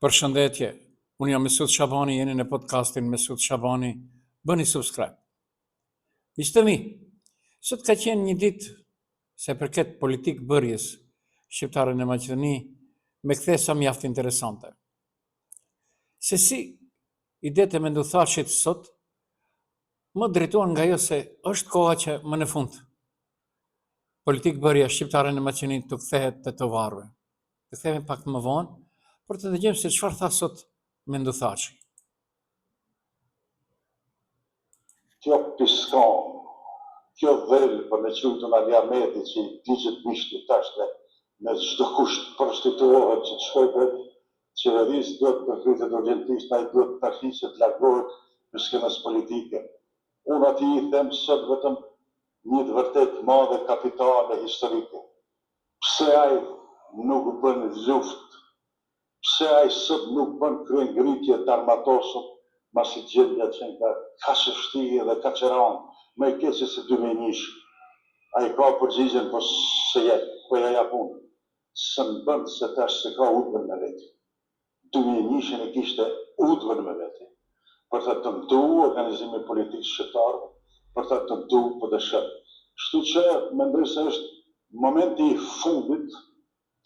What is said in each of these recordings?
Përshëndetje, unë jam Mesut Shabani, jeni në podcastin Mesut Shabani, bëni subscribe. Miqtë mi, sot ka qenë një ditë se përket politikë bërjes shqiptare në Maqedoni me kthesa mjaft interesante. Se si idetë e menduthashit sot më drejtuan nga jo se është koha që më në fund politikë bërja shqiptare në Maqedoni të kthehet të të varve. Të kthehemi pak më vonë për të dëgjojmë se çfarë tha sot menduthashi. Kjo piskan, kjo dhëllë për në qytën Ali Ahmeti që i digjet mishti tashme me çdo kusht prostituohet që të shkoj për qeverisë duhet të kritet urgjentisht, ai duhet të tashi të largohet për skenës politike. Unë ati i them sot vetëm një të vërtet madhe kapitale historike. Pse ai nuk bën luftë? Pse ai sot nuk bën kryengritje të armatosur masi gjendja që ka shështi dhe ka qëran, me i keqe se 2001. A i ka përgjigjen, po se jetë, po ja japun. Së në bëndë se tash se ka udhën me veti. 2001 e kishte udhën me veti. Për të të mdu organizimi politikë shqiptarë, për të të mdu për dëshëm. Shtu që mendoj se është momenti i fundit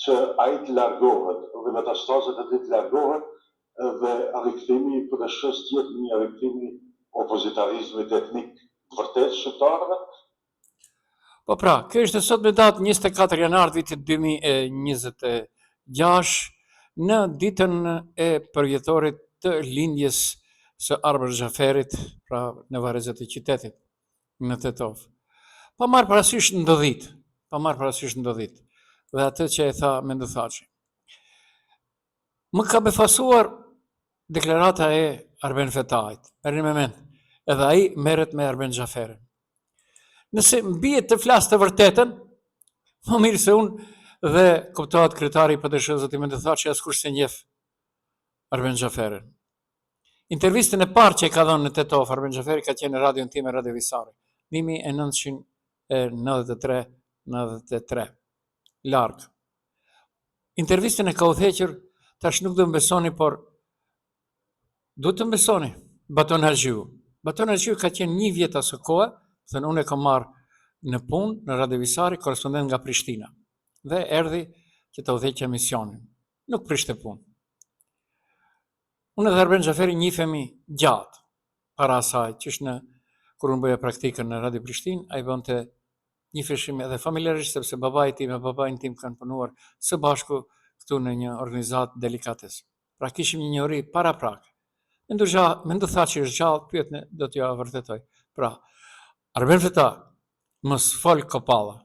që a i të largohet, dhe metastazet e ti të largohet, dhe rikthimi për dëshës tjetë një rikthimi opozitarizmit etnik të vërtet shqiptarëve. Po pra, kjo ishte sot me datë 24 janar vitit 2026, në ditën e përjetorit të lindjes së Arber Xhaferit, pra në varrezat e qytetit, në Tetov. Pa marrë parasysh ndodhit, dhe atë që e tha menduthashi. Më ka befasuar deklarata e Arben Fetajt, merrni me mend, edhe ai merret me Arben Xhaferin. Nëse mbiet të flas të vërtetën, më mirë se unë dhe kuptohet kryetari i PDSH zoti Menduthashi askush se njeh Arben Xhaferin. Intervistën e parë që e ka dhënë në Tetov, Arben Xhaferi ka qenë në radion time, Radio Visari, 1993, larg. Intervistën e ka udhëhequr, tash nuk do të mbesoni, por duhet të mbesoni, Baton Haxhiu. Baton Haxhiu ka qenë 1 vjet asë kohë, thënë unë e kam marrë në punë në Radio Visari, korespondent nga Prishtina, dhe erdhi që të udhëheqë misionin. Nuk prishte punë. Unë dhe Arben Xhaferi njihemi gjatë para asaj, qysh kur unë bëja praktikën në Radio Prishtinë, ai bënte njiheshim edhe familjarisht, sepse babai tim e babain tim kanë punuar së bashku këtu në një organizatë delikates. Pra kishim një njohuri paraprake. Menduthashi është gjallë, pyetni, do t'ja vërtetoj. Pra, Arben Fetaj, mos fol kopalla.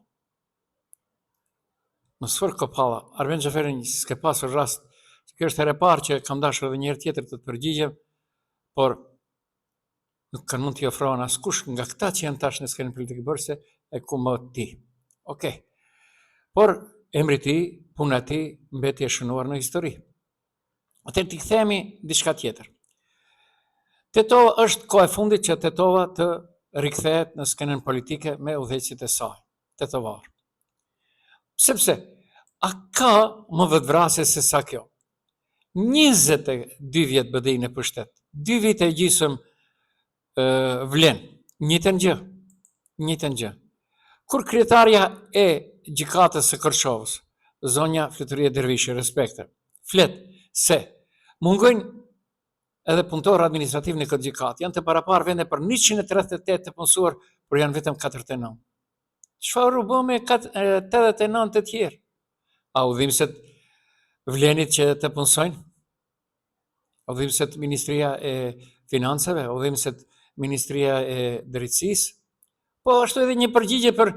Arben Xhaferin s'ke pasur rast. Kjo është herë e parë që kam dashur edhe një herë tjetër të të përgjigjem, por nuk kanë mund t'i ofrohen askush nga këta që janë tash në skenën politikë bërëse e ku më ti. Okej. Por emri ti, puna ti, mbeti e shënuar në histori. Atëherë t'i kthehemi diçka tjetër. Tetova është kohë e fundit që Tetova të rikthehet në skenën politike me udhëheqësit e saj, tetovar. Sepse, a ka më vetvrasje se sa kjo? 22 vjet BDI në pushtet, 2 vite e gjysëm vlen, njëjtën gjë. Kur kryetarja e gjykatës së Kërçovës, zonja Fluturia Dervishi, respekte, flet se mungojnë edhe punëtorë administrativ në këtë gjykatë, janë të paraparë vende për 138 të punësuar, por janë vetëm 49. Çfarë u bë me 89 të tjerë? A udhimset vlenit që të punësojnë? Udhimset Ministria e Financave? Udhimset Ministria e Drejtësisë? Po ashtu edhe një përgjigje për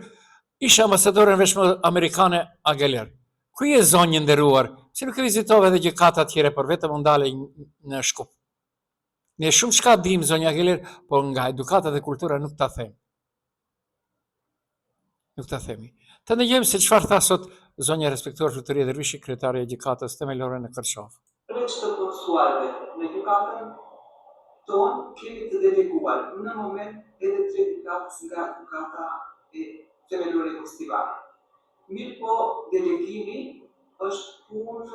ish ambasadorën veshme amerikane Ageler. Ku je zonjë nderuar? Si nuk e vizitove edhe gjykata tjere, por vetëm u ndale në Shkup. Ne shumë shka dim zonja Ageler, por nga edukata dhe kultura nuk ta themi. Të ndëgjojmë se çfarë tha sot zonja respektuar Fluturia Dervishi, kryetare e gjykatës themelore në Kërçov. Përveç të procesuarve në gjykatën tonë, kemi të deleguar në moment edhe 3 gjykatës nga gjykata e themelore Kostivare. Mirë po, delegimi është punë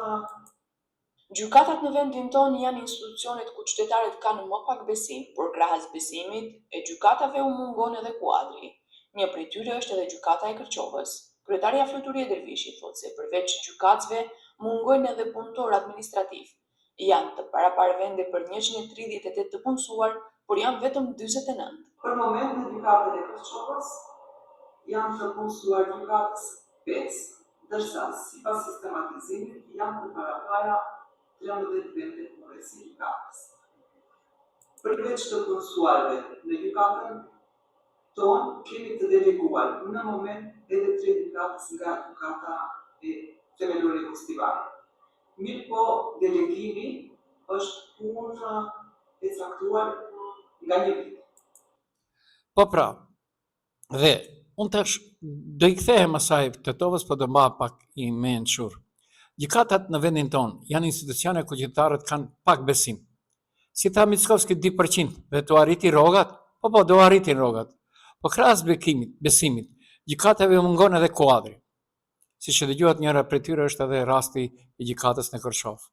Gjykatat në vendin tonë janë institucionet ku qytetarët kanë më pak besim, por krahas besimit e gjykatave u mungon edhe kuadri. Një prej tyre është edhe gjykata e Kërçovës. Kryetaria Fluturia Dervishi thotë se përveç gjykatëve mungojnë edhe punëtor administrativ. Janë të parapar vende për 138 të punësuar, por janë vetëm 49. Për moment në gjykatën e Kërçovës janë të punësuar gjykatës 5, ndërsa sipas sistematizimit janë të parapara 13 vende punësi gjykatës. Përveç të punësuarve në gjykatën tonë, kemi të deleguar në moment edhe 3 gjykatës nga gjykata e themelore festivale. Mirë po, delegimi është punë e caktuar nga një vit. Po pra, dhe unë tash do i kthehem asaj Tetovës, po do mba pak i mençur. Gjykatat në vendin tonë janë institucione ku qytetarët kanë pak besim. Si tha Mickovski 2% dhe të arriti rrogat, po do arritin rrogat. Po krahas besimit, gjykatave u mungon edhe kuadri. Siç e dëgjuat, njëra prej tyre është edhe rasti i gjykatës në Kërçovë.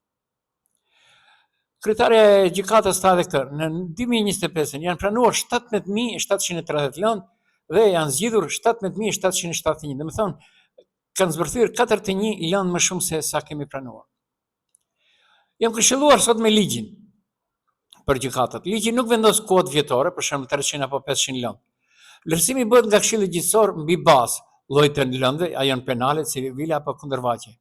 Kryetaria e gjykatës tha edhe këtë, në 2025 janë pranuar 17.730 lëndë dhe janë zgjidhur 17.771. Dhe më thonë, kanë zbërthyer 41 lëndë më shumë se sa kemi pranuar. Jam këshilluar sot me ligjin për gjykatat. Ligji nuk vendos kuotë vjetore, për shembull 300 apo 500 lëndë. Vlerësimi bëhet nga Këshilli Gjyqësor mbi bazë llojit të lëndëve, a janë penale, civile apo kundërvaqe,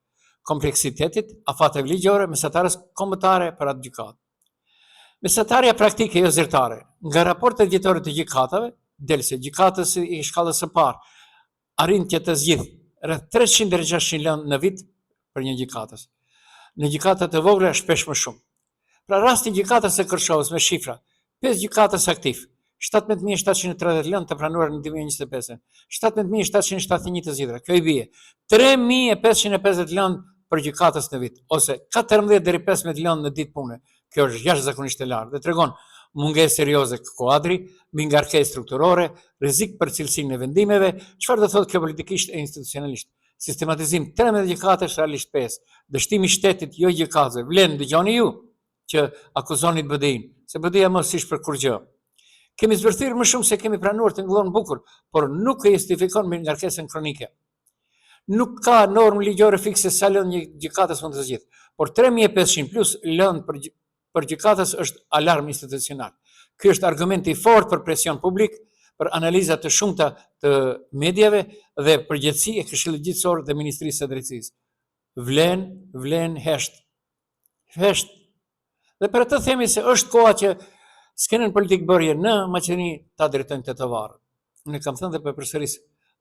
kompleksitetit, afateve ligjore, mesatarës kombëtare për atë gjykatë. Mesatarja praktike jo zyrtare. Nga raportet vjetore të gjykatave, del se gjykatës i shkallës së parë arrin të zgjidh rreth 300 deri 600 lëndë në vit për një gjykatës. Në gjykatat e vogla shpesh më shumë. Pra rasti gjykatës së Kërçovës me shifra, 5 gjykatës aktiv, 17.730 lëndë të pranuar në 2025, 17.771 të zgjidhura. Kjo i bie 3.550 lëndë për gjykatës në vit, ose 14 deri 15 lëndë në ditë pune. Kjo është jashtëzakonisht e lartë dhe tregon mungesë serioze kuadri, mbi ngarkesë strukturore, rrezik për cilësinë e vendimeve. Çfarë do thotë kjo politikisht e institucionalisht? Sistematizim 13 gjykatësh, realisht 5. Dështimi i shtetit, jo gjykatëve. Vlen, dëgjoni ju që akuzoni BDI-n, se BDI-ja mos ish për kur gjë. Kemi zbërthyer më shumë se kemi pranuar të ngullon bukur, por nuk e justifikon me ngarkesën kronike. Nuk ka normë ligjore fikse sa lëndë një gjykatës mund të zgjidh, por 3.500 plus lëndë për gjykatës është alarm institucional. Ky është argumenti i fortë për presion publik, për analiza të shumta të mediave dhe përgjegjësi e Këshillit Gjyqësor dhe Ministrisë së Drejtësisë. Vlen hesht. Dhe për atë themi se është koha që skenën politik bërje në Maqedoni ta drejtojnë tetovarët. Unë kam thënë dhe për përsëris,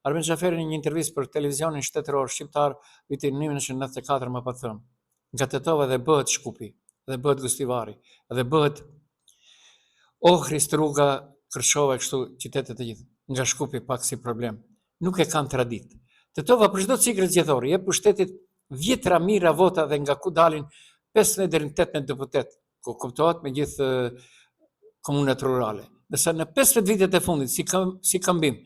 Arben Xhaferi në një intervistë për televizionin shtetëror shqiptar vitin 1994 më pa thënë, nga Tetova dhe bëhet Shkupi, dhe bëhet Gustivari, dhe bëhet Ohri, Struga, Kërçova, kështu qytetet e gjithë. Nga Shkupi pak si problem. Nuk e kanë tradit. Tetova për çdo cikël zgjedhor jep pushtetit vjetra mira vota dhe nga ku dalin 15 deri në 18 deputet, ku kuptohet me gjithë komunat rurale. Nëse në 15 vitet e fundit si këmbim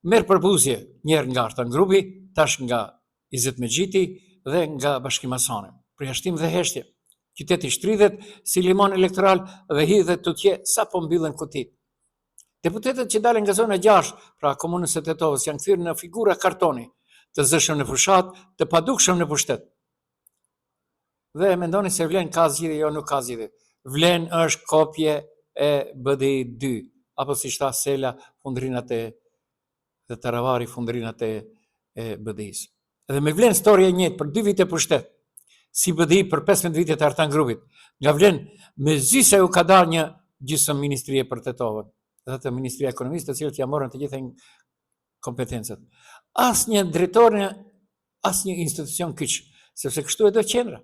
merr përbuzje njëherë nga Artan Grupi, tash nga Izet Mexhiti dhe nga Bashki Masone. Përjashtim dhe heshtje. Qyteti shtrydhet si limon elektoral dhe hidhet tutje sa po mbyllen kutit. Deputetët që dalin nga zona 6, pra komunës së Tetovës, janë kthyer në figura kartoni, të zëshëm në fushat, të padukshëm në pushtet. Dhe mendoni se Vlen ka zgjidhje, jo nuk ka zgjidhje. Vlen është kopje e BDI 2, apo si tha Sela, fundrinat e Taravari, fundrinat e BDI-s. Edhe me Vlen storia e njëjtë për 2 vite pushtet, si BDI për 15 vite të Artan Grupit. Nga Vlen me zy se u ka dalë një gjysmë ministrie për Tetovën, dhe të Ministria e Ekonomisë, të cilët ja morën të gjitha kompetencat. Asnjë drejtor, asnjë institucion kyç, sepse kështu e do qendra.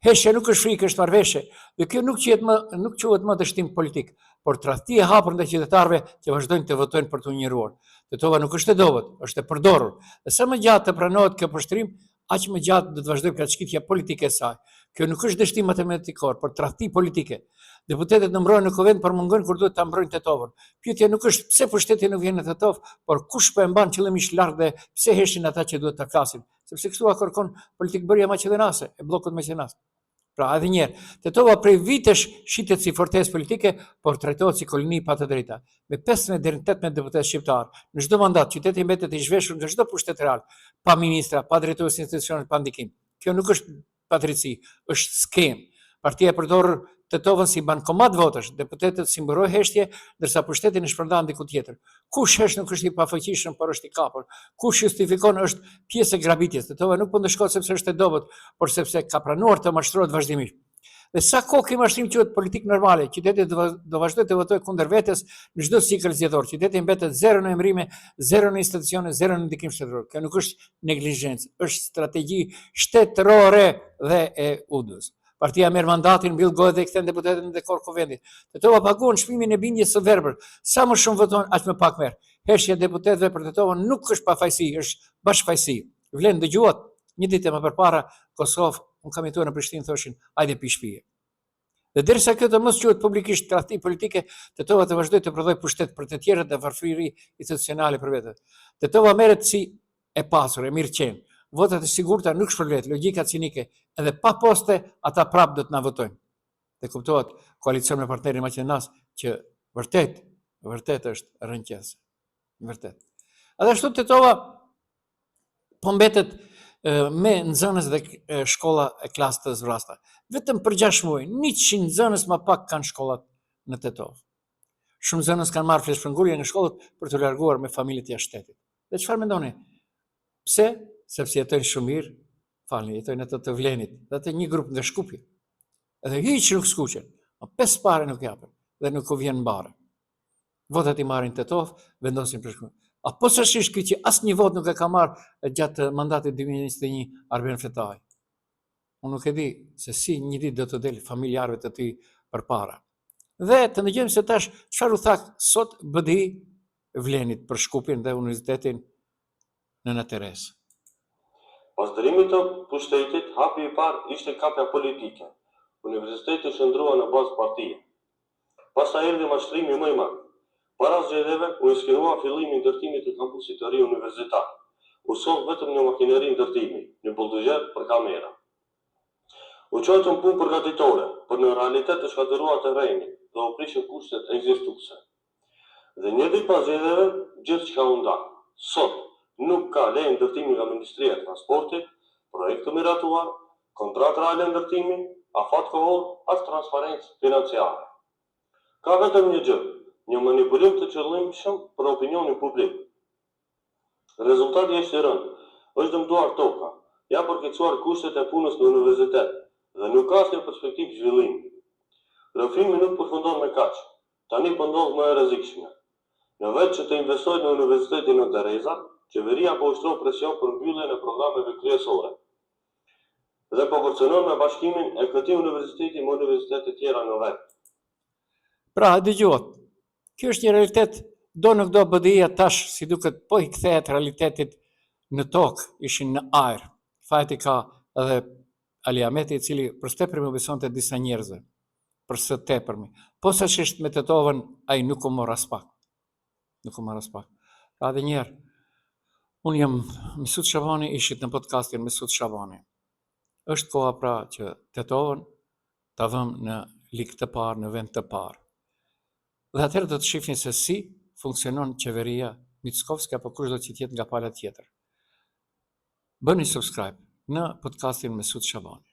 Heshja nuk është frikë, është marrëveshje, dhe kjo nuk quhet më dështim politik, por tradhti e hapur ndaj qytetarëve që vazhdojnë të votojnë për të njëruar. Tetova nuk është e dobët, është e përdorur. Dhe sa më gjatë të pranohet kjo poshtrim, aq më gjatë do të vazhdojë plaçkitja politike e saj. Kjo nuk është dështim matematikor, por tradhti politike. Deputetët nëmrohen në kuvend, por mungojnë kur duhet ta mbrojnë Tetovën. Pyetja nuk është pse pushteti nuk vjen në Tetovë, por kush po e mban qëllimisht larg dhe pse heshin ata që duhet ta flasin, sepse kështu a kërkon politikbërja maqedonase, e bllokut maqedonas. Pra edhe njerë, Tetova prej vitesh shitet si fortesë politike, por trajtohet si koloni pa të drejta. Me 15 deri në 18 deputet shqiptar, në çdo mandat qyteti mbetet i zhveshur nga çdo pushtet real, pa ministra, pa drejtues institucionet, pa ndikim. Kjo nuk është padrejtësi, është skem. Partia e përdor Tetovën si bankomat votash, deputetët si mburoj heshtje, ndërsa pushtetin e shpërndan diku tjetër. Kush hesh nuk është i pafaqishëm, por është i kapur. Kush justifikon është pjesë e grabitjes. Tetova nuk po ndeshkohet sepse është e dobët, por sepse ka pranuar të mashtrohet vazhdimisht. Dhe sa kohë ky mashtrim quhet politikë normale, qyteti do vazhdojë të votojë kundër vetes në çdo cikël zgjedhor. Qyteti mbetet zero në emrime, zero në institucione, zero në ndikim shtetëror. Kjo nuk është neglizhencë, është strategji shtetërore dhe e UD-s. Partia merr mandatin, mbyll gojë dhe i kthen deputetët në dekor kuvendit. Tetova paguan çmimin e bindjes së verbër. Sa më shumë voton, aq më pak merr. Heshja e deputetëve për Tetovën nuk është pafajësi, është bashkëfajësi. Vlen dëgjuat, një ditë më përpara Kosovë, unë kam jetuar në Prishtinë, thoshin, hajde pi shtëpie. Dhe derisa kjo të mos quhet publikisht tradhti politike, Tetova të vazhdoi të prodhoj pushtet për të tjerët dhe varfëri institucionale për vete. Tetova merret si e pasur, e mirëqen. Votat e sigurta nuk shpërlet, logjika cinike, edhe pa poste ata prap do të na votojnë. Dhe kuptohet koalicion me partnerin Maqedonas që vërtet është rënqese. Vërtet. Edhe ashtu Tetova po mbetet me nxënës dhe shkolla e klasë të zvrasta. Vetëm për 6 muaj, 100 nxënës më pak kanë shkollat në Tetovë. Shumë nxënës kanë marrë fleshpërngulje në shkollat për të larguar me familjet jashtë shtetit. Dhe çfarë mendoni? Pse? Sepse jetojnë shumë mirë, jetojnë ato të Vlenit, dhe atë një grup nga Shkupje. Edhe hiç nuk skuqen, 5 pare nuk japen, dhe nuk u vjen mbare. Votat i marrin Tetovë, vendosin për shkollë. Apo sashish ky që asnjë vot nuk e ka marrë gjatë mandatit 2021 Arben Fetaj. Unë nuk e di se si një ditë do të del familjarëve të tij përpara. Dhe të ndëgjojmë se tash çfarë u tha sot BDI Vlenit për Shkupjen dhe Universitetin Nëna Teresë. Pas dërimit të pushtetit, hapi i parë ishte kapja politike. Universiteti shndrua në bazë partie. Pastaj erdhi mashtrimi më i madh. Para zgjedhjeve u inskrua fillimi i ndërtimit të kampusit të ri universitar. U soll vetëm një makineri ndërtimi, një bulldozer për kamera. U çojtën punë përgatitore, por në realitet të shkatërrua terreni dhe u prishën kushtet ekzistuese. Dhe një ditë pas zgjedhjeve, gjithçka u nda. Sot nuk ka lejë ndërtimi nga Ministria e Transportit, projekt të miratuar, kontratë reale ndërtimi, afat kohor, as transparencë financiare. Ka vetëm një gjë, një manipulim të qëllimshëm për opinionin publik. Rezultati është i rëndë, është dëmtuar toka, ja përkeqësuar kushtet e punës në universitet dhe nuk ka asnjë perspektivë zhvillimi. Rrëfimi nuk përfundon me kaq, tani po ndodh më e rrezikshme. Në vend që të investojë në Universitetin në Tereza, qeveria po ushtron presion për mbylljen e programeve kryesore dhe po kërcënon me bashkimin e këtij universiteti me universitete tjera në vend. Pra, dëgjuat, kjo është një realitet, do nuk do BDI-ja tash, si duket po i kthehet realitetit në tokë, ishin në ajër. Fajti ka edhe Ali Ahmeti, i cili për së tepërmi u besonte disa njerëzve, për së tepërmi. Posaçërisht me Tetovën, ai nuk u mor as pak. Nuk u mor as pak. Pra edhe njerë, unë jam Mesut Shabani, ishit në podcastin Mesut Shabani. Është koha pra që Tetovën ta vëmë në ligë të parë, në vend të parë. Dhe atëherë do të shihni se si funksionon qeveria Mickovski apo kush do të jetë nga pala tjetër. Bëni subscribe në podcastin Mesut Shabani.